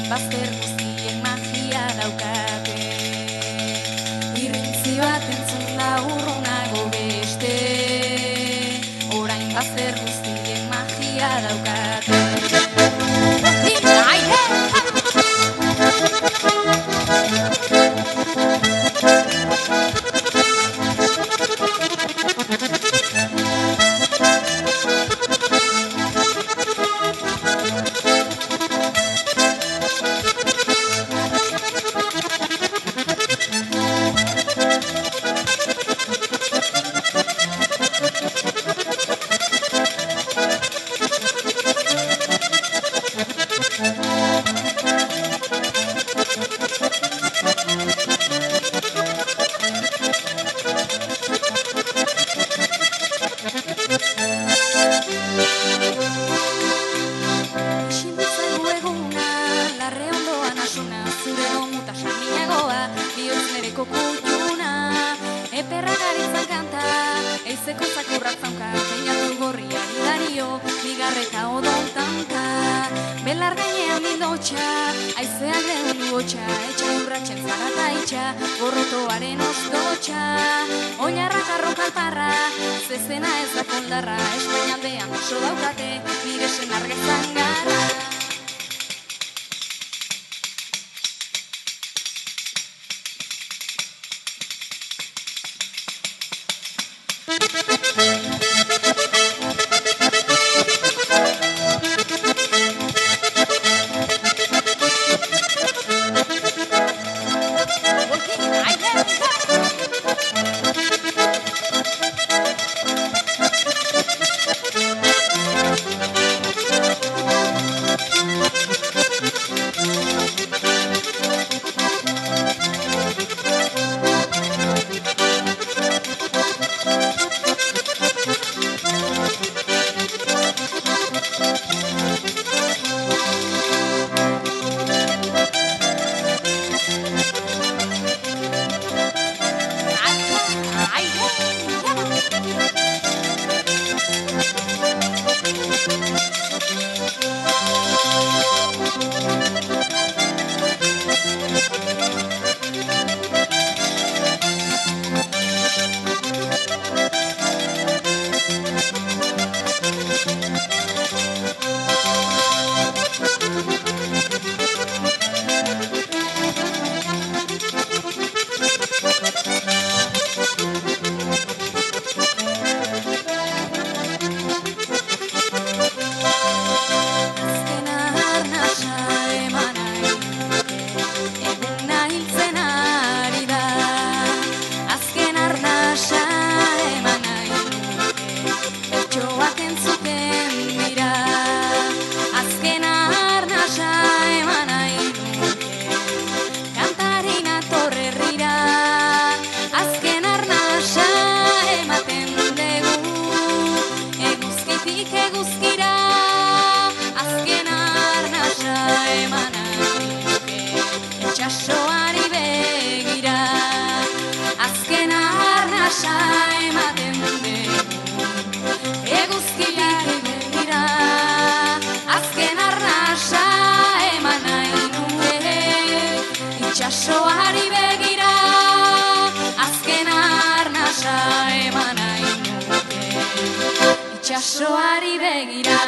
Bazter guztien magia daukate. Irrintzi bat entzun da urrunago beste, orain bazter guztien magia daukate. Eizeko zakurrak zaunka, peinatu gorriari dario, bigarreta odol tanka. Belar gainean mindotxa, aizeak lehen duotxa, etxa urratxen zarata itxa, gorrotoaren oztotxa. Oinarrak arroka alparra, zezena ez da koldarra, Espainialdean oso daukate, nire senargezan gara. Itxasoari begira, azken arnasa ematen dugu. Eguzkiari begira, azken arnasa eman nahi nuke. Itxasoari begira, azken arnasa eman nahi nuke. Itxasoari begira.